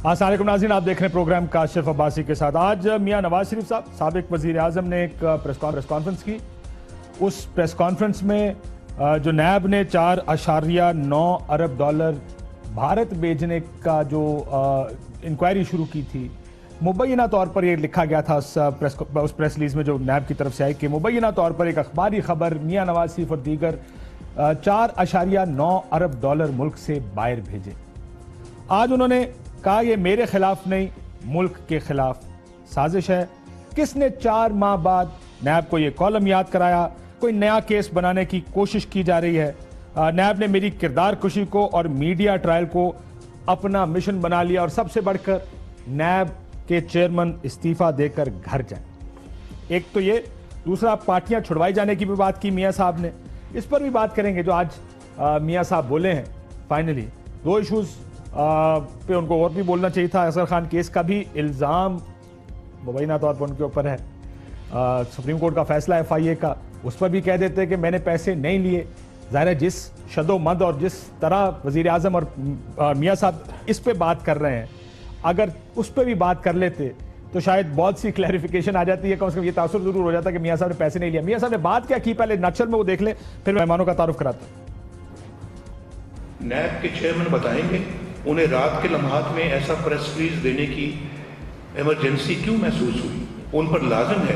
अस्सलाम वालेकुम नाज़रीन, आप देख रहे हैं प्रोग्राम काशिफ अब्बासी के साथ। आज मियां नवाज शरीफ साहब साबिक वज़ीर आज़म ने एक प्रेस कॉन्फ्रेंस की। उस प्रेस कॉन्फ्रेंस में जो नैब ने 4.9 अरब डॉलर भारत भेजने का जो इंक्वायरी शुरू की थी, मुबैना तौर पर ये लिखा गया था उस प्रेस रिलीज में जो नैब की तरफ से आई कि मुबैना तौर पर एक अखबारी खबर मियां नवाज शरीफ और दीगर 4.9 अरब डॉलर मुल्क से बाहर भेजे। आज उन्होंने कहा ये मेरे खिलाफ नहीं, मुल्क के खिलाफ साजिश है। किसने 4 माह बाद नैब को ये कॉलम याद कराया? कोई नया केस बनाने की कोशिश की जा रही है। नैब ने मेरी किरदार कुशी को और मीडिया ट्रायल को अपना मिशन बना लिया, और सबसे बढ़कर नैब के चेयरमैन इस्तीफा देकर घर जाए। एक तो ये, दूसरा पार्टियां छुड़वाई जाने की भी बात की मियां साहब ने, इस पर भी बात करेंगे जो आज मियां साहब बोले हैं। फाइनली 2 इशूज पे उनको और भी बोलना चाहिए था। अजहर खान केस का भी इल्ज़ाम मुबैना तौर पर उनके ऊपर है। सुप्रीम कोर्ट का फैसला है FIA का, उस पर भी कह देते हैं कि मैंने पैसे नहीं लिए। ज़ाहिर है जिस शदोमद और जिस तरह वज़ीर आज़म और मियां साहब इस पे बात कर रहे हैं, अगर उस पर भी बात कर लेते तो शायद बहुत सी क्लैरिफिकेशन आ जाती है। कम से कम ये तासुर जरूर हो जाता कि मियां साहब ने पैसे नहीं लिया। मियां साहब ने बात क्या की, पहले नक्शल में वो देख ले, फिर मेहमानों का तारुफ कराता हूं। नैब के चेयरमैन बताएंगे उन्हें रात के लम्हात में ऐसा प्रेस रिलीज देने की इमरजेंसी क्यों महसूस हुई। उन पर लाजिम है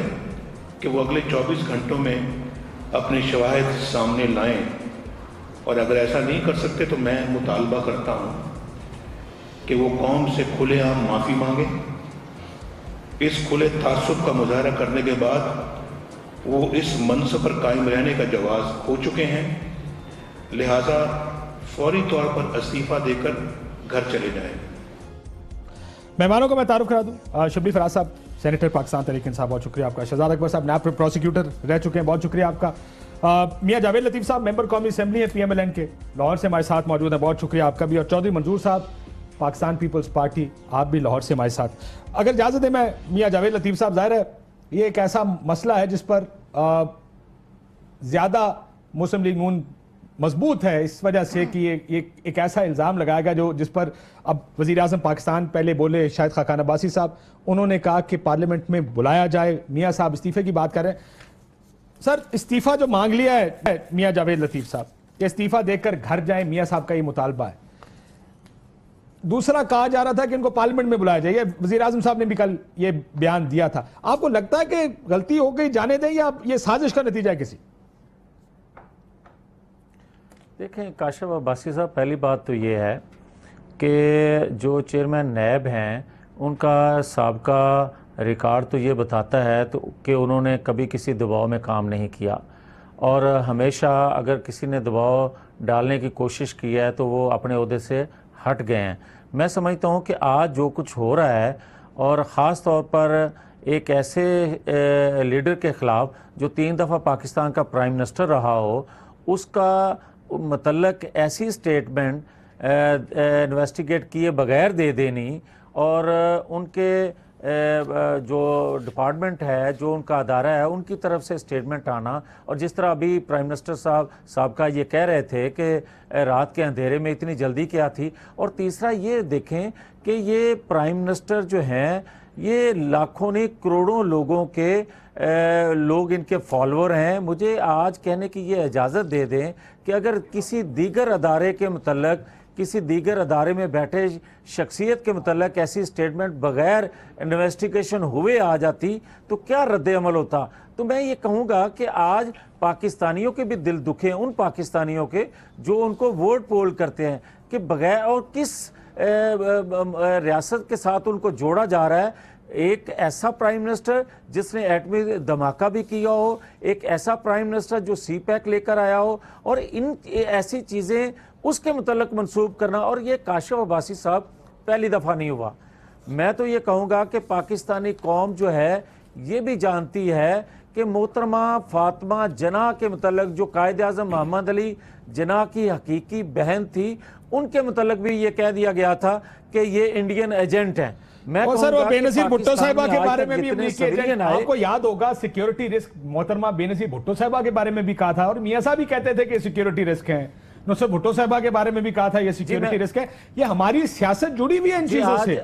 कि वो अगले 24 घंटों में अपने शवाहिद सामने लाएं, और अगर ऐसा नहीं कर सकते तो मैं मुतालबा करता हूं कि वो कौम से खुलेआम माफ़ी मांगे। इस खुले तासुब का मुजाहरा करने के बाद वो इस मनसब पर कायम रहने का जवाज़ खो चुके हैं, लिहाजा फौरी तौर पर इस्तीफा देकर घर चले जाएं। मेहमानों को मैं तारुफ करा दूं। शब्बीर फराज साहब, सेनेटर पाकिस्तान तहरीक इंसाफ, बहुत शुक्रिया आपका। शहजाद अकबर साहब, नैब प्रोसिक्यूटर रह चुके हैं, बहुत शुक्रिया आपका। मियां जावेद लतीफ़ साहब, मेंबर कौमी असेंबली है PMLN के, लाहौर से हमारे साथ मौजूद हैं, बहुत शुक्रिया आपका भी। और चौधरी मंजूर साहब, पाकिस्तान पीपल्स पार्टी, आप भी लाहौर से हमारे साथ। अगर इजाज़त है, मैं मियां जावेद लतीफ़ साहब, ज़ाहिर है ये एक ऐसा मसला है जिस पर ज़्यादा मुस्लिम लीग नून मजबूत है, इस वजह से कि ये एक ऐसा इल्ज़ाम लगाया गया जो जिस पर अब वज़ीर आज़म पाकिस्तान पहले बोले, शाहिद खाकान अब्बासी साहब, उन्होंने कहा कि पार्लियामेंट में बुलाया जाए। मियां साहब इस्तीफे की बात कर रहे हैं। सर, इस्तीफा जो मांग लिया है मियां जावेद लतीफ़ साहब कि इस्तीफा देकर घर जाए, मियां साहब का ये मुतालबा है। दूसरा कहा जा रहा था कि इनको पार्लियामेंट में बुलाया जाए, वज़ीर आज़म साहब ने भी कल ये बयान दिया था। आपको लगता है कि गलती हो गई, जाने दें, या ये साजिश का नतीजा है किसी? देखें काशिफ अब्बासी साहब, पहली बात तो ये है कि जो चेयरमैन नैब हैं उनका साबका रिकॉर्ड तो ये बताता है तो कि उन्होंने कभी किसी दबाव में काम नहीं किया, और हमेशा अगर किसी ने दबाव डालने की कोशिश की है तो वो अपने ओहदे से हट गए हैं। मैं समझता हूँ कि आज जो कुछ हो रहा है, और ख़ास तौर पर एक ऐसे लीडर के ख़िलाफ़ जो 3 दफ़ा पाकिस्तान का प्राइम मिनिस्टर रहा हो, उसका मतलब ऐसी स्टेटमेंट इन्वेस्टिगेट किए बगैर दे देनी, और उनके जो डिपार्टमेंट है, जो उनका अदारा है, उनकी तरफ से स्टेटमेंट आना, और जिस तरह अभी प्राइम मिनिस्टर साहब का ये कह रहे थे कि रात के अंधेरे में इतनी जल्दी क्या थी। और तीसरा ये देखें कि ये प्राइम मिनिस्टर जो हैं ये लाखों नहीं करोड़ों लोगों के लोग इनके फॉलोअर हैं। मुझे आज कहने की ये इजाज़त दे दें कि अगर किसी दीगर अदारे के मतलब, किसी दीगर अदारे में बैठे शख्सियत के मतलब ऐसी स्टेटमेंट बगैर इन्वेस्टिगेशन हुए आ जाती तो क्या रद्द अमल होता। तो मैं ये कहूँगा कि आज पाकिस्तानियों के भी दिल दुखे हैं, उन पाकिस्तानियों के जो उनको वोट पोल करते हैं कि बगैर, और किस रियासत के साथ उनको जोड़ा जा रहा है। एक ऐसा प्राइम मिनिस्टर जिसने एटमी धमाका भी किया हो, एक ऐसा प्राइम मिनिस्टर जो CPAC लेकर आया हो, और इन ऐसी चीज़ें उसके मुतल्लिक मंसूब करना। और ये काशिफ अब्बासी साहब पहली दफ़ा नहीं हुआ। मैं तो ये कहूँगा कि पाकिस्तानी कौम जो है ये भी जानती है कि मोहतरमा फातिमा जना के मुतल्लिक जो कायद आज़म मोहम्मद अली जना की हकीकी बहन थी, उनके मुतल्लिक भी ये कह दिया गया था कि ये इंडियन एजेंट हैं। मैं सर, वो बेनज़ीर भुट्टो साहिबा के बारे में भी आपको याद होगा, सिक्योरिटी रिस्क, मोहतरमा बेनज़ीर भुट्टो साहिबा के बारे में भी कहा था, और मियां साहब भी कहते थे कि सिक्योरिटी रिस्क हैं। नुसरत भुट्टो साहबा के बारे में भी कहा था ये सिक्योरिटी रिस्क है। ये हमारी सियासत जुड़ी हुई है इन चीजों से।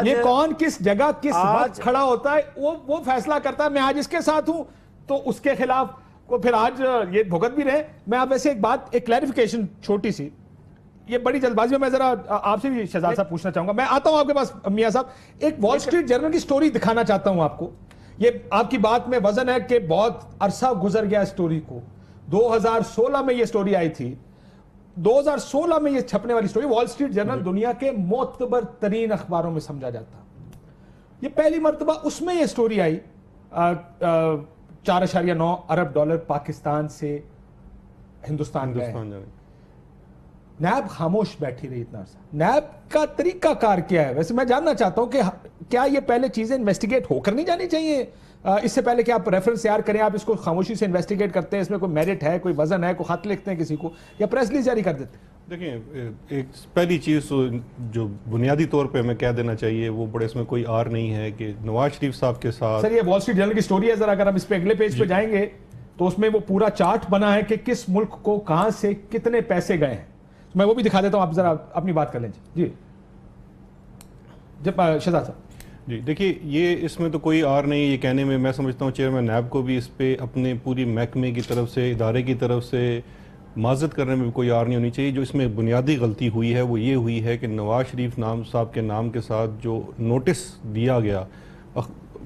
ये कौन किस जगह किस वक्त खड़ा होता है वो फैसला करता है। मैं आज इसके साथ हूं तो उसके खिलाफ को फिर आज ये भुगत भी रहे। मैं आप वैसे एक क्लैरिफिकेशन छोटी सी, ये बड़ी जल्दबाजी में मैं जरा आपसे भी शहजाद साहब पूछना चाहूंगा। मैं आता हूं आपके पास मियां साहब, एक वॉल स्ट्रीट जर्नल की स्टोरी दिखाना चाहता हूं आपको। ये आपकी बात में वजन है कि बहुत अरसा गुजर गया स्टोरी को। 2016 में ये स्टोरी आई थी, 2016 में ये छपने वाली स्टोरी। वॉल स्ट्रीट जर्नल दुनिया के मोतबर तरीन अखबारों में समझा जाता। ये पहली मर्तबा उसमें ये story I 4.9 Arab dollar Pakistan से हिंदुस्तान गए। नैब खामोश बैठी रही इतना अर्सा। नैब का तरीका कार क्या है? वैसे मैं जानना चाहता हूं कि क्या ये पहले चीजें इन्वेस्टिगेट होकर नहीं जानी चाहिए? इससे पहले कि आप रेफरेंस तैयार करें, आप इसको खामोशी से इन्वेस्टिगेट करते हैं, इसमें कोई मेरिट है, कोई वजन है, कोई खत लिखते हैं किसी को, या प्रेस रिलीज जारी कर देते हैं? देखिए, एक पहली चीज़ जो बुनियादी तौर पे हमें कह देना चाहिए, वो बड़े इसमें कोई आर नहीं है कि नवाज शरीफ साहब के साथ। सर, ये वॉल स्ट्रीट जर्नल की स्टोरी है, जरा अगर हम इस पे अगले पेज पे जाएंगे तो उसमें वो पूरा चार्ट बना है कि किस मुल्क को कहां से कितने पैसे गए हैं। मैं वो भी दिखा देता हूं, आप जरा अपनी बात कर लें जी। जब शहजाद साहब जी देखिए, ये इसमें तो कोई आर नहीं, ये कहने में मैं समझता हूँ चेयरमैन नैब को भी इस पे अपने पूरी महकमे की तरफ से, इदारे की तरफ से माजरत करने में भी कोई आर नहीं होनी चाहिए। जो इसमें बुनियादी गलती हुई है वो ये हुई है कि नवाज शरीफ साहब के नाम के साथ जो नोटिस दिया गया,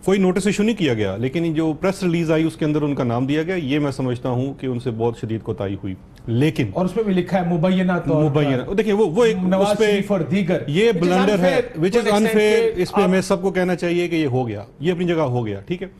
कोई नोटिस इशू नहीं किया गया, लेकिन जो प्रेस रिलीज आई उसके अंदर उनका नाम दिया गया। ये मैं समझता हूँ कि उनसे बहुत शदीद कोताही हुई। लेकिन और उसमें भी लिखा है मुबैना देखिए वो एक नवाज शरीफ और दीगर, ये ब्लंडर है, विच इज अनफेयर। इस पे हमें सबको कहना चाहिए कि ये हो गया, ये अपनी जगह हो गया, ठीक है।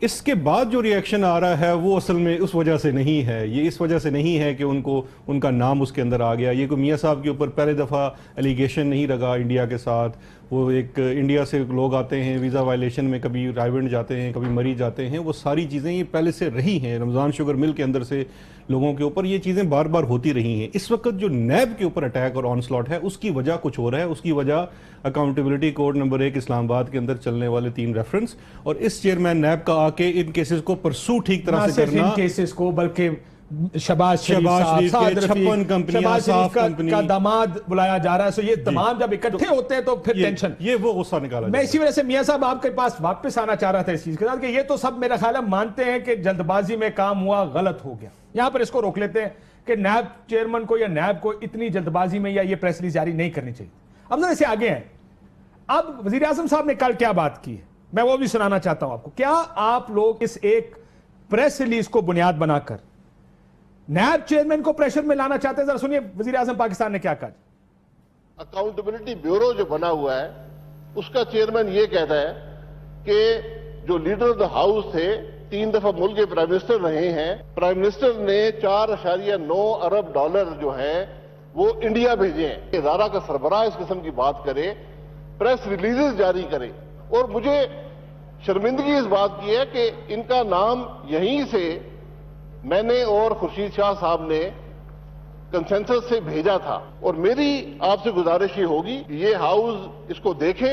इसके बाद जो रिएक्शन आ रहा है वो असल में उस वजह से नहीं है, ये इस वजह से नहीं है कि उनका नाम उसके अंदर आ गया। ये कोई मियाँ साहब के ऊपर पहले दफ़ा एलिगेशन नहीं लगा इंडिया के साथ। वो एक इंडिया से लोग आते हैं वीज़ा वायलेशन में, कभी रायवेंड जाते हैं, कभी मरी जाते हैं, वो सारी चीज़ें ये पहले से रही हैं। रमज़ान शुगर मिल के अंदर से लोगों के ऊपर ये चीज़ें बार बार होती रही हैं। इस वक्त जो नैब के ऊपर अटैक और ऑनस्लॉट है उसकी वजह कुछ और है। उसकी वजह अकाउंटेबिलिटी कोड नंबर 1 इस्लामाबाद के अंदर चलने वाले 3 रेफरेंस और इस चेयरमैन नैब का आके इन केसेस को परसू ठीक तरह से करना, इन केसेस को बल्कि शहबाज शरीफ के 56 कंपनियां, साफ कंपनी का दामाद बुलाया जा रहा है। सो ये तमाम जब इकट्ठे होते हैं तो फिर टेंशन, ये वो गुस्सा निकाला। मैं इसी वजह से मियां साहब आपके पास वापस आना चाह रहा था इस चीज के साथ कि ये तो सब मेरा ख्याल है मानते हैं कि जल्दबाजी में काम हुआ, गलत हो गया। यहां पर इसको रोक लेते हैं कि नैब चेयरमैन को या नैब को इतनी जल्दबाजी में या ये प्रेस रिलीज जारी नहीं करनी चाहिए। अब जरा इससे आगे हैं, अब वजीर आजम साहब ने कल क्या बात की है, मैं वो भी सुनाना चाहता हूं आपको। क्या आप लोग इस एक प्रेस रिलीज को बुनियाद बनाकर नैब चेयरमैन को प्रेशर में लाना चाहते हैं? जरा सुनिए वजीर आजम पाकिस्तान ने क्या कहा। अकाउंटेबिलिटी ब्यूरो जो बना हुआ है उसका चेयरमैन ये कहता है कि जो लीडर ऑफ द हाउस थे, 3 दफा मुल्क के प्राइम मिनिस्टर रहे हैं, प्राइम मिनिस्टर ने 4.9 अरब डॉलर जो है वो इंडिया भेजे हैं। इदारा का सरबराह इस किस्म की बात करे, प्रेस रिलीजेस जारी करे, और मुझे शर्मिंदगी इस बात की है कि इनका नाम यहीं से मैंने और खुर्शीद शाह साहब ने कंसेंसस से भेजा था। और मेरी आपसे गुजारिश ये होगी कि ये हाउस इसको देखे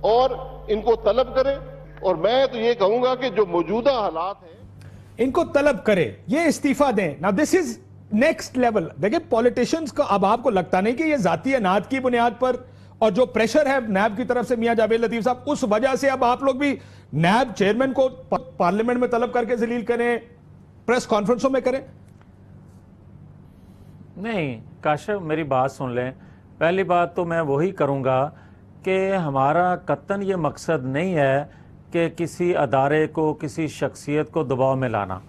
और इनको तलब करे, और मैं तो ये कहूंगा कि जो मौजूदा हालात हैं इनको तलब करे, ये इस्तीफा दें। Now this is next level. देखिए पॉलिटिशियंस को, अब आपको लगता नहीं कि ये जाती अनाद की बुनियाद पर और जो प्रेशर है नैब की तरफ से मियां जावेद लतीफ साहब, उस वजह से अब आप लोग भी नैब चेयरमैन को पार्लियामेंट में तलब करके जलील करें, प्रेस कॉन्फ्रेंसों में करें? नहीं काशिफ, मेरी बात सुन लें। पहली बात तो मैं वही करूंगा कि हमारा कत्तन ये मकसद नहीं है कि किसी अदारे को, किसी शख्सियत को दबाव में लाना।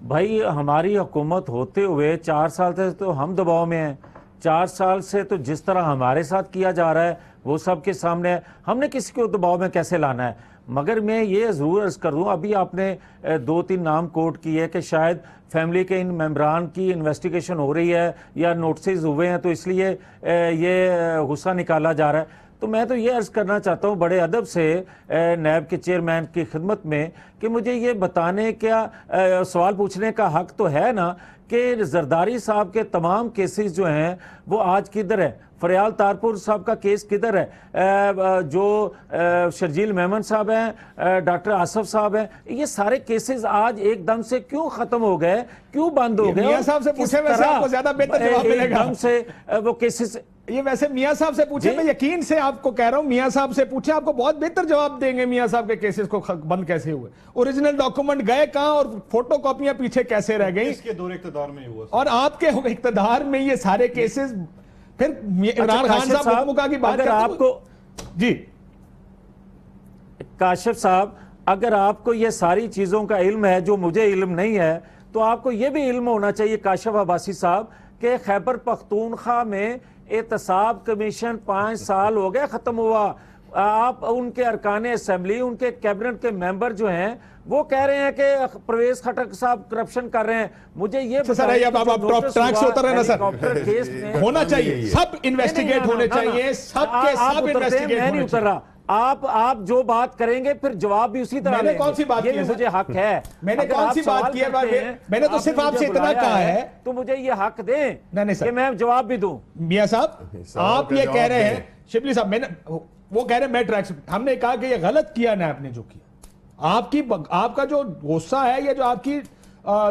भाई हमारी हुकूमत होते हुए 4 साल से तो हम दबाव में हैं। 4 साल से तो जिस तरह हमारे साथ किया जा रहा है वो सबके सामने है, हमने किसी को दबाव में कैसे लाना है। मगर मैं ये ज़रूर अर्ज़ कर दूँ, अभी आपने 2-3 नाम कोट किए कि शायद फैमिली के इन मेम्बरान की इन्वेस्टिगेशन हो रही है या नोटिस हुए हैं तो इसलिए ये गुस्सा निकाला जा रहा है। تو میں تو یہ عرض کرنا چاہتا ہوں بڑے ادب سے نیب کے چیئرمین کی خدمت میں کہ مجھے یہ بتانے کا سوال پوچھنے کا حق تو ہے نا کہ زرداری صاحب کے تمام کیسز جو ہیں وہ آج کدھر ہے؟ فریال تارپور صاحب کا کیس کدھر ہے؟ جو شرجیل میمن صاحب ہیں، ڈاکٹر آصف صاحب ہیں، یہ سارے کیسز آج ایک دم سے کیوں ختم ہو گئے، کیوں بند ہو گئے؟ میاں صاحب سے پوچھیں، ویسے آپ کو زیادہ بہتر جواب ملے گا۔ ایک دم سے وہ کیسز، یہ ویسے میاں صاحب سے پوچھیں، میں یقین سے آپ کو کہہ رہا ہوں، میاں صاحب سے پوچھیں، آپ کو بہت بہتر جواب دیں گے میاں صاحب کے کیسز کو بند کیسے ہوئے، اوریجنل ڈاکومنٹ گئے کہاں اور فوٹو کاپیاں پیچھے کیسے رہ گئیں، اس کے دور اقتدار میں ہوا، اور آپ کے اقتدار میں یہ سارے کیسز۔ پھر عمران خان صاحب حکومت کی بات اگر آپ کو جی کاشف صاحب، اگر آپ کو یہ ساری چیزوں کا علم ہے جو مجھے علم نہیں ہے، تو آپ کو یہ بھی علم ہونا چاہیے کاشف عباسی صاحب کہ خیبر پختونخوا میں احتساب کمیشن 5 سال ہو گئے ختم ہوا۔ آپ ان کے ارکان اسمبلی، ان کے کیبنٹ کے ممبر جو ہیں وہ کہہ رہے ہیں کہ پرویز خٹک صاحب کرپشن کر رہے ہیں۔ مجھے یہ سر اب آپ ٹریک سے اتر رہے نا سر، ہونا چاہیے، سب انویسٹیگیٹ ہونے چاہیے، سب کے سب انویسٹیگیٹ میں نہیں ہونے اتر چاہیے۔ رہا، آپ جو بات کریں گے پھر جواب بھی اسی طرح میں نے کون سی بات کی ہے؟ مجھے حق ہے، میں نے کون سی بات کی ہے؟ میں نے تو صرف آپ سے اتنا کہا ہے تو مجھے یہ حق دیں کہ میں جواب بھی دوں۔ میاں صاحب آپ یہ کہہ رہے ہیں، شبلی صاحب وہ کہہ رہے ہیں میں ٹریک سے، ہم نے کہا کہ یہ غلط کیا نیب نے جو کیا، آپ کا جو غصہ ہے یا جو آپ کی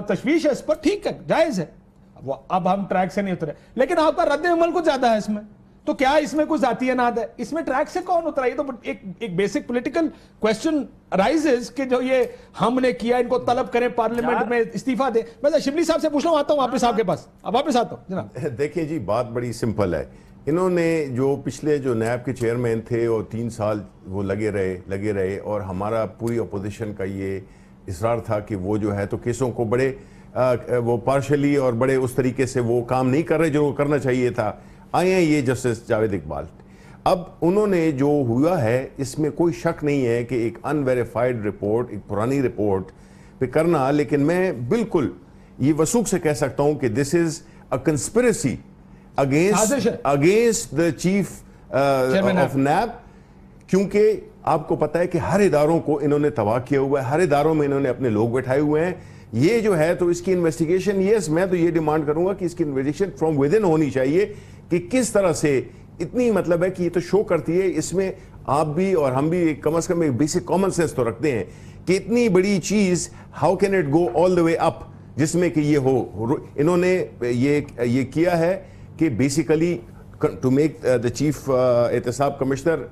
تشویش ہے اس پر ٹھیک ہے، جائز ہے، اب ہم ٹریک سے نہیں اترے، لیکن آپ کا رد عمل کچھ زیادہ ہے اس میں، تو کیا اس میں کچھ ذاتی اناد ہے؟ اس میں ٹریک سے کون اترا؟ یہ تو ایک بیسک پولیٹیکل کویسچن رائزز کہ جو یہ ہم نے کیا، ان کو طلب کریں پارلیمنٹ میں استعفیٰ دیں۔ میں شبلی صاحب سے پوچھ رہا ہوں، آتا ہوں واپس آپ کے پاس، اب واپس آتا ہوں جناب۔ دیکھیں جی، بات بڑی سمپل ہے، انہوں نے جو پچھلے جو نیب کے چیئرمین تھے اور 3 سال وہ لگے رہے اور ہمارا پوری اپوزیشن کا یہ اصرار تھا کہ وہ جو ہے تو کیسوں کو بڑے وہ پارشلی اور بڑے اس طریقے سے وہ کام نہیں کر رہے جو کرنا چاہیے تھا۔ آئے ہیں یہ جسٹس جاوید اقبال، اب انہوں نے جو ہوا ہے اس میں کوئی شک نہیں ہے کہ ایک ان ویریفائڈ رپورٹ، ایک پرانی رپورٹ پہ کرنا، لیکن میں بالکل یہ وثوق سے کہہ سکتا ہوں کہ this is a conspiracy against the chief of NAB, کیونکہ آپ کو پتا ہے کہ ہر اداروں کو انہوں نے تباہ کیا ہوا ہے، ہر اداروں میں انہوں نے اپنے لوگ بیٹھائے ہوئے ہیں۔ یہ جو ہے تو اس کی انویسٹیگیشن، یس میں تو یہ ڈیمانڈ کروں گا کہ اس کی انویسٹیگیشن فرام ود ان ہونی چاہیے کہ کس طرح سے اتنی مطلب ہے کہ یہ تو شو کرتی ہے، اس میں آپ بھی اور ہم بھی کم از کم ایک بیسک کامن سینس تو رکھتے ہیں کہ اتنی بڑی چیز ہاؤ کین اٹ گو آل دا وے اپ، جس میں کہ یہ ہو۔ انہوں نے یہ کیا ہے کہ basically to make the chief احتساب کمشنر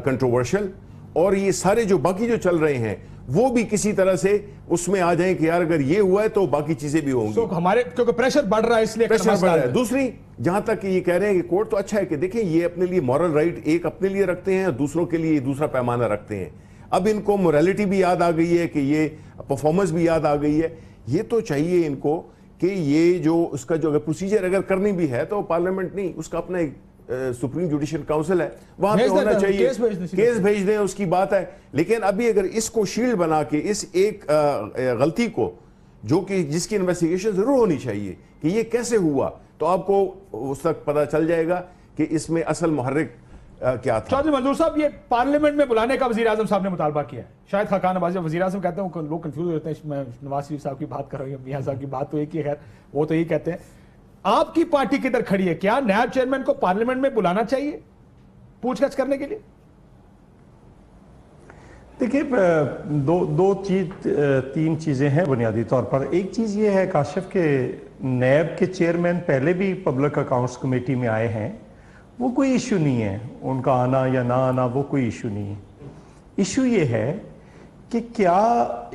کنٹروورشل، اور یہ سارے جو باقی جو چل رہے ہیں وہ بھی کسی طرح سے اس میں آ جائیں کہ یار اگر یہ ہوا ہے تو باقی چیزیں بھی ہوں گی۔ ہمارے کیونکہ پریشر بڑھ رہا ہے اس لیے پریشر بڑھ رہا ہے۔ دوسری جہاں تک یہ کہہ رہے ہیں کہ کورٹ تو اچھا ہے کہ دیکھیں یہ اپنے لیے مورل رائٹ ایک اپنے لیے رکھتے ہیں اور دوسروں کے لیے دوسرا پیمانہ رکھتے ہیں۔ اب ان کو موریلٹی بھی یاد آ گئی ہے کہ یہ پرفارمنس بھی یاد آ گئی ہے، یہ تو چاہیے ان کو کہ یہ جو اس کا جو اگر پروسیجر اگر کرنی بھی ہے تو پارلیمنٹ نہیں، اس کا اپنا ایک سپریم جوڈیشل کاؤنسل ہے، وہاں پہ ہونا چاہیے، کیس بھیج دیں، اس کی بات ہے۔ لیکن ابھی اگر اس کو شیلڈ بنا کے اس ایک غلطی کو جو کہ جس کی انویسٹیگیشن ضرور ہونی چاہیے کہ یہ کیسے ہوا، تو آپ کو اس وقت پتہ چل جائے گا کہ اس میں اصل محرک کیا تھا۔ چودھری منظور صاحب، یہ پارلیمنٹ میں بلانے کا وزیر اعظم صاحب نے مطالبہ کیا ہے، شاید خاقان عباسی وزیر اعظم کہتے ہیں لوگ کنفیوز ہوتے ہیں، میں نواز شریف صاحب کی بات کر رہا ہوں، میاں صاحب کی بات تو ایک ہی ہے، وہ تو یہی کہتے ہیں۔ آپ کی پارٹی کدھر کھڑی ہے؟ کیا نیب چیئرمین کو پارلیمنٹ میں بلانا چاہیے پوچھ گچھ کرنے کے لیے؟ دیکھیے تین چیزیں ہیں بنیادی طور پر۔ ایک چیز یہ ہے کاشف کہ نیب کے چیئرمین پہلے بھی پبلک اکاؤنٹس کمیٹی میں آئے ہیں، وہ کوئی ایشو نہیں ہے، ان کا آنا یا نہ آنا وہ کوئی ایشو نہیں ہے۔ ایشو یہ ہے کہ کیا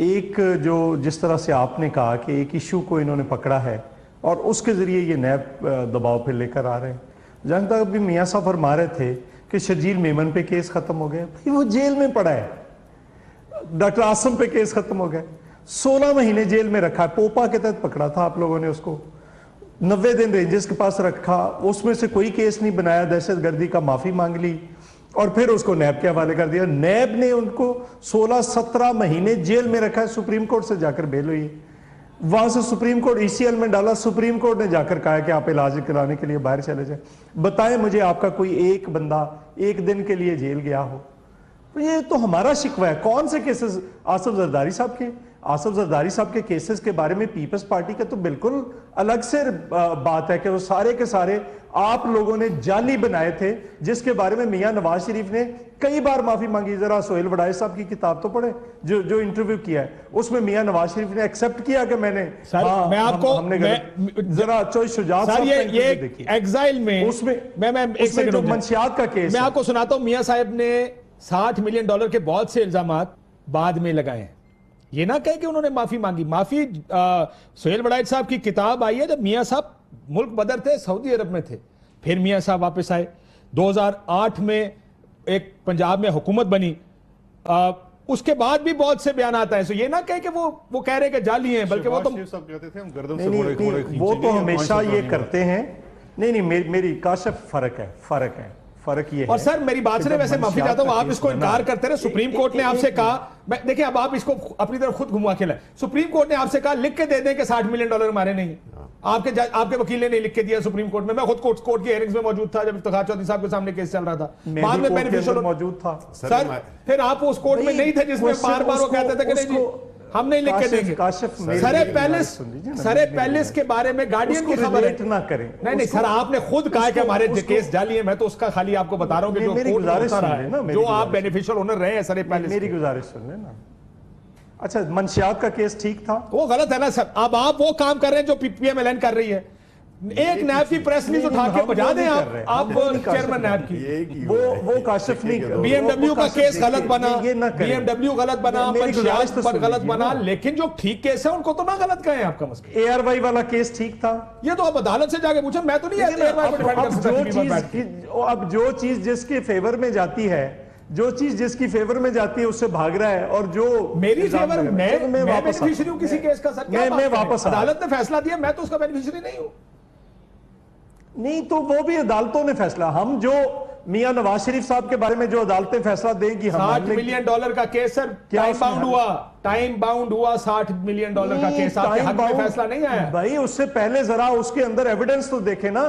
ایک جو جس طرح سے آپ نے کہا کہ ایک ایشو کو انہوں نے پکڑا ہے اور اس کے ذریعے یہ نیب دباؤ پہ لے کر آ رہے ہیں۔ جہاں تک ابھی میاں صاحب فرما رہے تھے کہ شرجیل میمن پہ کیس ختم ہو گیا، بھائی وہ جیل میں پڑا ہے۔ ڈاکٹر آصم پہ کیس ختم ہو گیا، 16 مہینے جیل میں رکھا ہے، پوپا کے تحت پکڑا تھا آپ لوگوں نے اس کو، 90 دن رینجرز کے پاس رکھا، اس میں سے کوئی کیس نہیں بنایا، دہشت گردی کا معافی مانگ لی اور پھر اس کو نیب کے حوالے کر دیا۔ نیب نے ان کو 16-17 مہینے جیل میں رکھا ہے، سپریم کورٹ سے جا کر بیل ہوئی ہے۔ वहां से सुप्रीम कोर्ट ECL में डाला, सुप्रीम कोर्ट ने जाकर कहा कि आप इलाज कराने के लिए बाहर चले जाए। बताएं मुझे आपका कोई एक बंदा एक दिन के लिए जेल गया हो? तो ये तो हमारा शिकवा है। कौन से केसेस? आसिफ जरदारी साहब के, आसिफ जरदारी साहब के केसेस के बारे में पीपल्स पार्टी का तो बिल्कुल अलग से बात है कि वो सारे के सारे आप लोगों ने जाली बनाए थे, जिसके बारे में मियां नवाज शरीफ ने कई बार माफी मांगी। जरा सोहेल वड़ाई साहब की किताब तो पढ़े जो इंटरव्यू किया है, उसमें मियां नवाज शरीफ ने एक्सेप्ट किया कि मैंने मैं आपको जरा चॉइस शुजात साहब ये एग्जाइल में उसमें मैं एक सेकंड जो मंशियात का केस मैं आपको सुनाता हूं। मियां साहब ने $60 मिलियन के बहुत से इल्जामात बाद में लगाए हैं। ये ना कहे कि उन्होंने माफी मांगी। माफी सोहेल वड़ाई साहब की किताब आई है जब मियां साहब मुल्क बदर थे, सऊदी अरब में थे, फिर मियां साहब वापस आए। 2008 में एक पंजाब में हुकूमत बनी, उसके बाद भी बहुत से बयान आता है। ये ना कहे कि वो कह रहे कि जाली हैं, बल्कि वो तो कहते थे हम गर्दन से नहीं, वो तो हमेशा ये करते हैं। नहीं, मेरी काशिफ फर्क ये है। और सर मेरी बात से वैसे माफी चाहता हूं, आप इसको इनकार करते रहे। सुप्रीम कोर्ट ने आपसे कहा, देखिए अब आप इसको अपनी तरफ खुद घुमा के लाए। सुप्रीम कोर्ट ने आपसे कहा लिख के दे दें कि $60 मिलियन हमारे नहीं। आपके वकील ने नहीं लिख के दिया सुप्रीम कोर्ट में। मैं खुद कोर्ट की हियरिंग्स में मौजूद था जब इफ्तिखार चौधरी साहब के सामने केस चल रहा था। बाद में बेनिफिशियल मौजूद था सर, फिर आप उस कोर्ट में नहीं थे जिसमें बार बार वो कहते थे कि नहीं जी हम नहीं लिख के देंगे। सरे पैलेस के बारे में गार्डियन की खबर है ना करें। नहीं सर, आपने खुद कहा कि हमारे केस जाली है। मैं तो उसका खाली आपको बता रहा हूं कि जो कोर्ट होता रहा है, जो आप बेनिफिशियल ओनर रहे हैं सरे पैलेस। मेरी गुजारिश सुन लेना। अच्छा, मंशियात का केस ठीक था? वो गलत है ना सर। अब आप वो काम कर रहे हैं जो PMLN कर रही है। एक नैब की प्रेस रिलीज उठा के बजा दें आप चेयरमैन नैब की। वो काशिफ नहीं। BMW का केस गलत बना, BMW गलत बना, पंचायत पर गलत बना, लेकिन जो ठीक केस है उनको तो ना गलत कहें आप कम से कम। ARY वाला केस ठीक था? ये तो आप अदालत से जाके पूछे, मैं तो नहीं अब जो चीज जिसके फेवर में जाती है, जो चीज जिसकी फेवर में जाती है उससे भाग रहा है, और जो मेरी फेवर मैं बेनिफिशियरी हूं किसी केस का सर। मैं वापस अदालत ने फैसला दिया, मैं तो उसका बेनिफिशियरी नहीं हूं। नहीं तो वो भी अदालतों ने फैसला। हम जो मियां नवाज शरीफ साहब के बारे में जो अदालतें फैसला देंगी, $60 मिलियन का केस सर टाइम बाउंड हुआ $60 मिलियन का केस, आपके हक में फैसला नहीं आया भाई। उससे पहले जरा उसके अंदर एविडेंस तो देखे ना।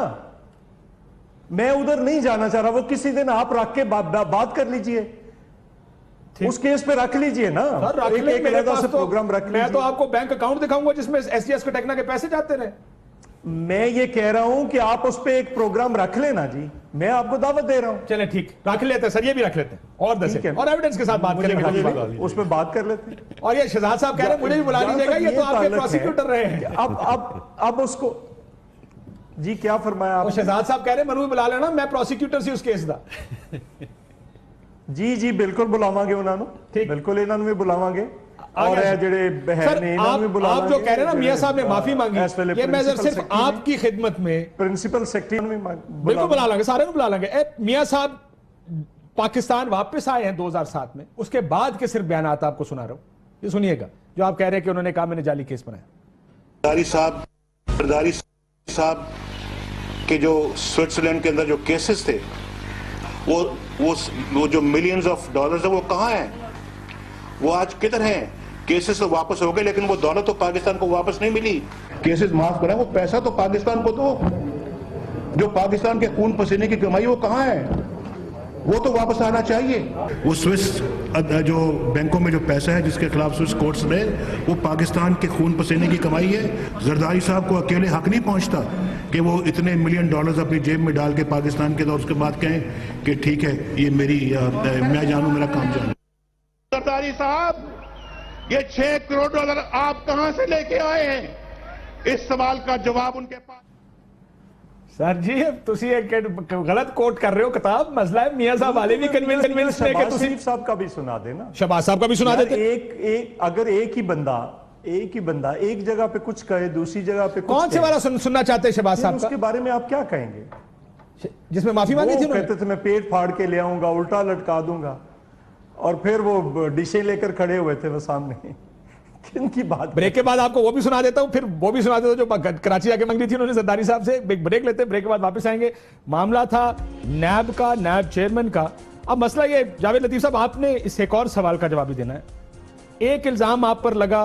मैं उधर नहीं जाना चाह रहा, वो किसी दिन आप रख के बात कर लीजिए, उस केस पे रख लीजिए ना। मेरे पास प्रोग्राम रख लीजिए। मैं तो आपको बैंक अकाउंट दिखाऊंगा जिसमें SGS के टेक्ना के पैसे जाते रहे। मैं ये कह रहा हूं कि आप उस पे एक प्रोग्राम रख लेना जी, मैं आपको दावत दे रहा हूं। चले ठीक, रख लेते हैं सर, ये भी रख लेते हैं और और एविडेंस के साथ बात करेंगे, उस पे बात कर लेते हैं। और ये शहजाद साहब कह रहे हैं मुझे भी बुला लीजिएगा, ये तो आपके प्रोसिक्यूटर रहे हैं। अब उसको जी क्या फरमाया आप? शहजाद साहब कह रहे हैं मनु बुला लेना, मैं प्रोसिक्यूटर सी उस केस दा। जी बिल्कुल बुलावांगे उन्होंने, बिल्कुल इन्होंने भी बुलावांगे। और आप जो कह रहे हैं ना मियां साहब ने माफी मांगी, ये मैं सिर्फ आपकी खिदमत में प्रिंसिपल सेक्रेटरी बिल्कुल बुला लेंगे, सारे बुला लेंगे। मियां साहब पाकिस्तान वापस आए हैं 2007 में, उसके बाद के सिर्फ बयान आपको सुना रहा हूं, ये सुनिएगा जो आप कह रहे हैं कि उन्होंने कहा मैंने जाली केस बनाया। सरदारी साहब के जो स्विट्जरलैंड के अंदर जो केसेस थे, वो जो मिलियंस ऑफ डॉलर्स है वो कहां हैं? वो आज किधर हैं? केसेस तो वापस हो गए, लेकिन वो दौलत तो पाकिस्तान को वापस नहीं मिली। केसेस माफ करें, वो पैसा तो पाकिस्तान को दो, जो पाकिस्तान के खून पसीने की कमाई वो कहां है? वो तो वापस आना चाहिए। वो स्विस जो बैंकों में जो पैसा है जिसके खिलाफ स्विस कोर्ट्स में, वो पाकिस्तान के खून पसीने की कमाई है। जरदारी साहब को अकेले हक नहीं पहुंचता कि वो इतने मिलियन डॉलर्स अपनी जेब में डाल के पाकिस्तान के, तो उसके बाद कहें कि ठीक है ये मेरी मैं जानू, मेरा काम जानू। जरदारी साहब, ये $6 करोड़ आप कहां से लेके आए हैं? इस सवाल का जवाब उनके पास। सर जी तुसी एक गलत कोट कर रहे हो किताब, मसला है मियां साहब वाले भी कन्विंस ने कि तुसी शहबाज साहब का भी सुना देना, शहबाज साहब का भी सुना देते। अगर एक ही बंदा एक जगह पे कुछ कहे, दूसरी जगह पे कुछ कौन से वाला सुनना चाहते हैं शहबाज साहब? उसके बारे में आप क्या कहेंगे जिसमें माफी मांगी थी? कहते थे मैं पेट फाड़ के ले आऊंगा, उल्टा लटका दूंगा, और फिर वो डिशें लेकर खड़े हुए थे वो सामने। किनकी बात? ब्रेक के बाद आपको वो भी सुना देता हूं, फिर वो भी सुना देता हूं जो कराची जाके मांगी थी उन्होंने जरदारी साहब से। ब्रेक लेते हैं, ब्रेक के बाद वापस आएंगे। मामला था नैब का, नैब चेयरमैन का। अब मसला ये, जावेद लतीफ साहब आपने इस एक और सवाल का जवाब भी देना है। एक इल्जाम आप पर लगा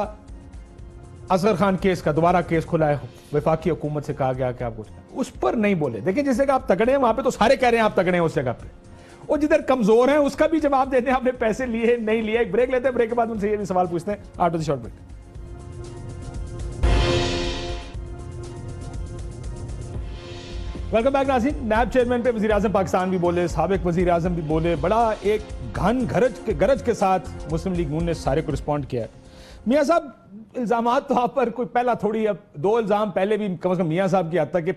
اصغر خان کیس کا دوبارہ کیس کھلا ہے, وفاقی حکومت سے کہا گیا کہ آپ اس پر نہیں بولے. دیکھیں جس جگہ آپ تگڑے ہیں وہاں پہ تو سارے کہہ رہے ہیں آپ تگڑے ہیں اس جگہ پہ, اور جدھر کمزور ہیں اس کا بھی جواب دیتے ہیں آپ نے پیسے لیے نہیں لیے. ایک بریک لیتے ہیں, بریک کے بعد ان سے یہ بھی سوال پوچھتے ہیں after the short break. Welcome back ناظرین. نیب چیئرمین پہ وزیر اعظم پاکستان بھی بولے, سابق وزیر اعظم بھی بولے, بڑا ایک گھن گرج کے ساتھ مسلم لیگ نون نے سارے کو رسپونڈ کیا ہے. میاں صاحب الزامات تو آپ پر کوئی پہلا تھوڑی, اب 2 الزام پہلے بھی کم از کم میاں صاحب کی حد تک کہ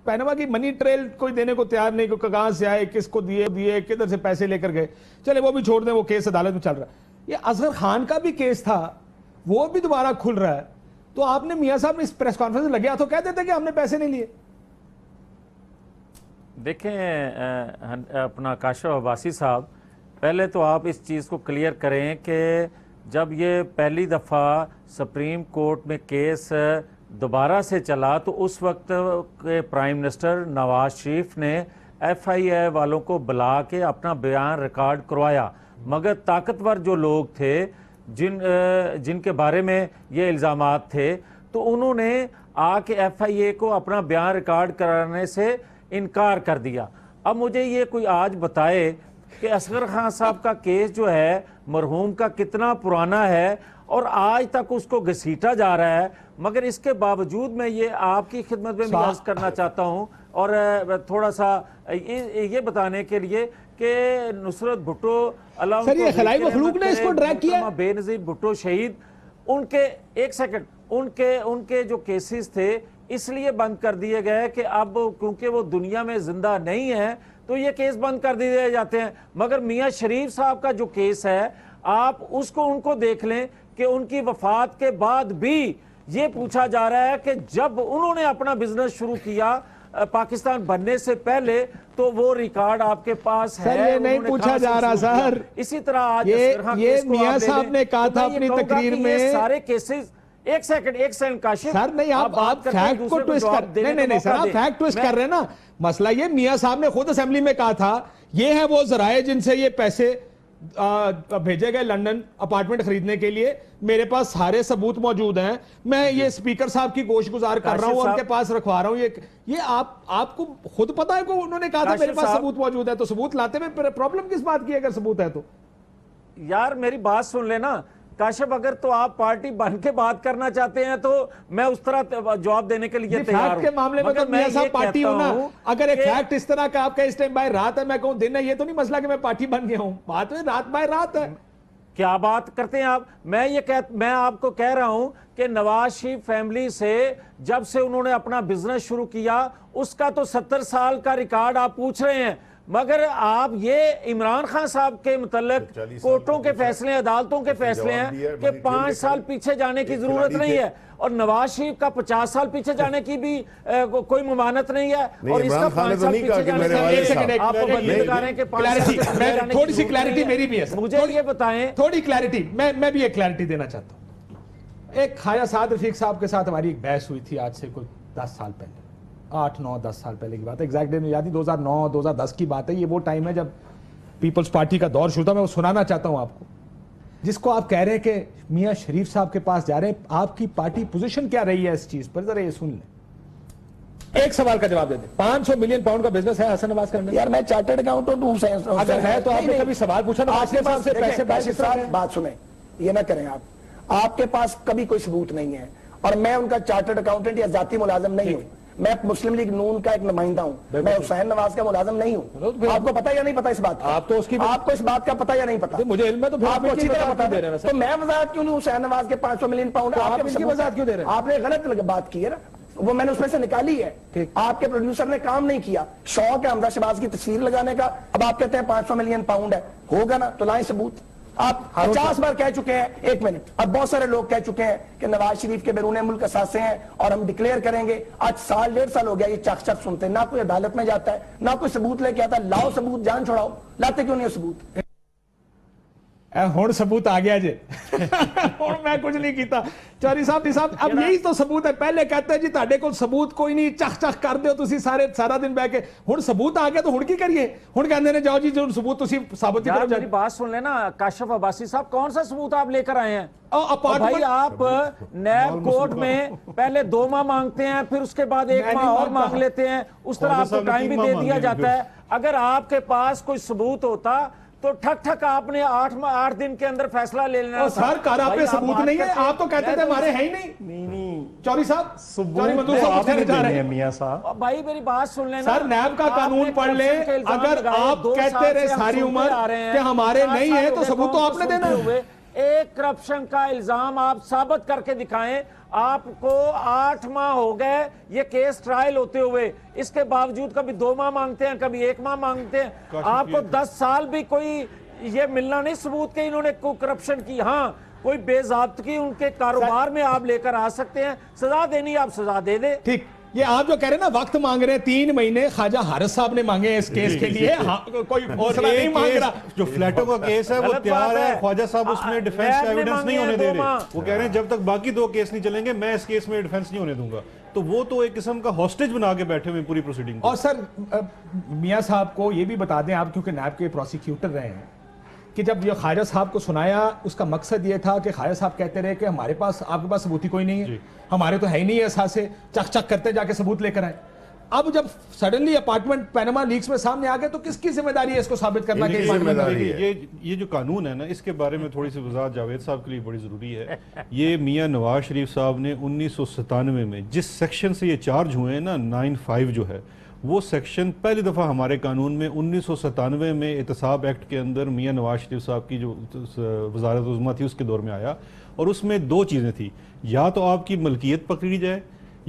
پینما کی منی ٹریل کوئی دینے کو تیار نہیں, کہ کہاں سے آئے, کس کو دیے, کدھر سے پیسے لے کر گئے. چلے وہ بھی چھوڑ دیں, وہ کیس عدالت میں چل رہا ہے. یہ اصغر خان کا بھی کیس تھا, وہ بھی دوبارہ کھل رہا ہے. تو آپ نے میاں صاحب اس پریس کانفرنس میں لگیا تو کہہ دیتے کہ ہم نے پیسے نہیں لیے. دیکھیں اپنا کاشف عباسی صاحب, پہلے تو آپ اس چیز کو کلیئر کریں کہ جب یہ پہلی دفعہ سپریم کورٹ میں کیس دوبارہ سے چلا تو اس وقت کے پرائم منسٹر نواز شریف نے ایف آئی اے والوں کو بلا کے اپنا بیان ریکارڈ کروایا, مگر طاقتور جو لوگ تھے جن کے بارے میں یہ الزامات تھے تو انہوں نے آ کے ایف آئی اے کو اپنا بیان ریکارڈ کرانے سے انکار کر دیا. اب مجھے یہ کوئی آج بتائے کہ اصغر خان صاحب کا کیس جو ہے مرحوم کا کتنا پرانا ہے اور آج تک اس کو گھسیٹا جا رہا ہے, مگر اس کے باوجود میں یہ آپ کی خدمت میں عرض کرنا چاہتا ہوں اور تھوڑا سا یہ بتانے کے لیے کہ نصرت بھٹو خلائی مخلوق نے اس کو ڈریگ کیا, بے نظیر بھٹو شہید, ان کے ایک سیکنڈ ان کے جو کیسز تھے اس لیے بند کر دیے گئے کہ اب کیونکہ وہ دنیا میں زندہ نہیں ہے تو یہ کیس بند کر دیے جاتے ہیں. مگر میاں شریف صاحب کا جو کیس ہے آپ اس کو ان کو دیکھ لیں کہ ان کی وفات کے بعد بھی یہ پوچھا جا رہا ہے کہ جب انہوں نے اپنا بزنس شروع کیا پاکستان بننے سے پہلے تو وہ ریکارڈ آپ کے پاس ہے. یہ نہیں پوچھا جا رہا سر. اسی طرح آج یہ میاں صاحب نے کہا تھا اپنی تقریر میں سارے کیسز. ایک سیکنڈ کاشف سر, نہیں آپ فیکٹ کو ٹویسٹ کر نہیں سر, آپ فیکٹ ٹویسٹ کر رہے ہیں نا. مسئلہ یہ میاں صاحب نے خود اسمبلی میں کہا تھا یہ ہے وہ ذرائع جن سے یہ پیسے بھیجے گئے لنڈن اپارٹمنٹ خریدنے کے لیے, میرے پاس سارے ثبوت موجود ہیں, میں یہ اسپیکر صاحب کی گوش گزار کر رہا ہوں, ان کے پاس رکھوا رہا ہوں. یہ آپ کو خود پتا ہے کہ انہوں نے کہا تھا میرے پاس ثبوت موجود ہے, تو ثبوت لاتے میں پرابلم کس بات کی اگر ثبوت ہے تو. یار میری بات سن لینا کاشف, اگر تو آپ پارٹی بن کے بات کرنا چاہتے ہیں تو میں اس طرح جواب دینے کے لیے تیار ہوں. کے معاملے میں میاں صاحب پارٹی ہونا, اگر ایک فیکٹ اس طرح کا آپ کا اس ٹائم باہر رات ہے, میں کہوں دن ہے, یہ تو نہیں مسئلہ کہ میں پارٹی بن گیا ہوں, بات ہے رات باہر رات ہے. کیا بات کرتے ہیں آپ. میں آپ کو کہہ رہا ہوں کہ نواز شریف فیملی سے جب سے انہوں نے اپنا بزنس شروع کیا اس کا تو 70 سال کا ریکارڈ آپ پوچھ رہے ہیں, مگر آپ یہ عمران خان صاحب کے متعلق کورٹوں کے فیصلے, عدالتوں کے فیصلے ہیں کہ 5 سال پیچھے جانے کی ضرورت نہیں ہے, اور نواز شریف کا 50 سال پیچھے جانے کی بھی کوئی ممانت نہیں ہے, اور اس کا 5 سال پیچھے جانے کی آپ پابندی لگا رہے ہیں کہ 5 سال پیچھے جانے کی تھوڑی سی کلیئرٹی میری بھی ہے, مجھے یہ بتائیں تھوڑی کلیئرٹی, میں بھی ایک کلیئرٹی دینا چاہتا ہوں. ایک خواجہ سعد رفیق صاحب کے ساتھ ہماری ایک بحث ہوئی تھی آج سے کوئی 10 سال پہلے, 8-9-10 سال پہلے کی بات ہے, ایگزیکٹ ڈیٹ نہیں یاد, 2009-2010 کی بات ہے. یہ وہ ٹائم ہے جب پیپلز پارٹی کا دور شروع تھا. میں وہ سنانا چاہتا ہوں آپ کو, جس کو آپ کہہ رہے ہیں کہ میاں شریف صاحب کے پاس جا رہے ہیں, آپ کی پارٹی پوزیشن کیا رہی ہے اس چیز پر, ذرا یہ سن لیں. ایک سوال کا جواب دے دیں. 500 ملین پاؤنڈ کا بزنس ہے حسن نواز کا. یار میں چارٹرڈ اکاؤنٹنٹ ہوں, اگر ہے تو آپ نے کبھی سوال پوچھا نا آپ کے پاس سے پیسے. بات سنیں, یہ نہ کریں آپ کے پاس کبھی کوئی ثبوت نہیں ہے, اور میں ان کا چارٹرڈ اکاؤنٹنٹ یا ذاتی ملازم نہیں ہوں, میں مسلم لیگ نون کا ایک نمائندہ ہوں, میں حسین نواز کا ملازم نہیں ہوں. آپ کو پتا یا نہیں پتا اس بات کا؟ آپ کو اس بات کا پتا یا نہیں پتا؟ مجھے علم ہے تو آپ کو اچھی طرح پتا دے رہے ہیں. تو میں وضاحت کیوں نہیں حسین نواز کے 500 ملین پاؤنڈ, آپ کی وضاحت کیوں دے رہے ہیں؟ آپ نے غلط بات کی ہے نا, وہ میں نے اس میں سے نکالی ہے. آپ کے پروڈیوسر نے کام نہیں کیا, شوق ہے حمزہ شہباز کی تصویر لگانے کا, اب آپ کہتے ہیں 500 ملین پاؤنڈ ہے, ہوگا نا تو لائیں ثبوت. آپ 50 بار کہہ چکے ہیں, 1 منٹ, اب بہت سارے لوگ کہہ چکے ہیں کہ نواز شریف کے بیرون ملک اثاثے ہیں اور ہم ڈکلیئر کریں گے. آج 1.5 سال ہو گیا یہ چک سنتے ہیں, نہ کوئی عدالت میں جاتا ہے, نہ کوئی ثبوت لے کے آتا ہے. لاؤ ثبوت, جان چھوڑاؤ, لاتے کیوں نہیں ثبوت؟ ਹੁਣ सबूत आ गया जे ਹੁਣ मैं कुछ नहीं कीता चौधरी साहब जी साहब अब यही तो सबूत है पहले कहते हैं जी ਤੁਹਾਡੇ ਕੋਲ सबूत कोई नहीं चख चख ਕਰਦੇ ਹੋ ਤੁਸੀਂ ਸਾਰਾ दिन बैठ के ਹੁਣ सबूत आ गया तो ਹੁਣ ਕੀ ਕਰੀਏ ਹੁਣ ਕਹਿੰਦੇ ਨੇ ਜਾਓ ਜੀ ਜੋ सबूत ਤੁਸੀਂ साबित यार ਕਰੋ मेरी बात सुन लेना काशिफ अब्बासी साहब, कौन सा सबूत आप लेकर आए हैं? अपार्टमेंट भाई आप नैब कोर्ट में पहले 2 माह मांगते हैं, फिर उसके बाद 1 माह और मांग लेते हैं, उस तरह आपको टाइम भी दे दिया जाता है। अगर आपके पास कोई सबूत होता तो ठक ठक आपने 8 दिन के अंदर फैसला ले लेना था। सर कार पे सबूत नहीं है, आप तो कहते थे हमारे है ही नहीं। चौधरी साहब सबूत आपने देने हैं मियां साहब। भाई मेरी बात सुन लेना सर नैब का कानून पढ़ ले, अगर आप कहते रहे सारी उम्र कि हमारे नहीं है तो सबूत तो आपने देना है। एक करप्शन का इल्जाम आप साबित करके दिखाएं। आपको 8 माह हो गए ये केस ट्रायल होते हुए, इसके बावजूद कभी 2 माह मांगते हैं, कभी 1 माह मांगते हैं। आपको 10 साल भी कोई ये मिलना नहीं सबूत के इन्होंने कोई करप्शन की। हाँ, कोई बेज़ाब्तगी उनके कारोबार में आप लेकर आ सकते हैं, सजा देनी आप सजा दे दे। ठीक, ये आप जो कह रहे हैं ना वक्त मांग रहे हैं, 3 महीने ख्वाजा हारिस साहब ने मांगे इस केस के लिए। कोई दूसरा नहीं मांग रहा। जो फ्लैटों का केस है वो तैयार है, ख्वाजा साहब उसमें डिफेंस का एविडेंस नहीं होने दे रहे। वो कह रहे हैं जब तक बाकी 2 केस नहीं चलेंगे मैं इस केस में डिफेंस नहीं होने दूंगा। तो वो तो एक किस्म का हॉस्टेज बना के बैठे हुए पूरी प्रोसीडिंग। और सर मियां साहब को ये भी बता दें आप, क्योंकि नैब के प्रोसिक्यूटर रहे हैं, कि जब ये ख्वाजा साहब को सुनाया उसका मकसद ये था कि ख्वाजा साहब कहते रहे कि हमारे पास, आपके पास सबूत ही कोई नहीं है, हमारे तो है ही नहीं है एहसास से, चक चक करते जाके सबूत लेकर आए। अब जब सडनली अपार्टमेंट पैनामा लीक्स में सामने आ गए तो किसकी जिम्मेदारी है इसको साबित करना? ये जो कानून है ना, इसके बारे में थोड़ी सी वजाहत जावेद साहब के लिए बड़ी ज़रूरी है। ये मियां नवाज शरीफ साहब ने 1997 में जिस सेक्शन से ये चार्ज हुए हैं ना, 95 जो है, वो सेक्शन पहली दफ़ा हमारे कानून में 1997 में एहतसाब एक्ट के अंदर मियां नवाज शरीफ साहब की जो वज़ारत उज़्मा थी उसके दौर में आया। और उसमें 2 चीज़ें थी, या तो आपकी मलकियत पकड़ी जाए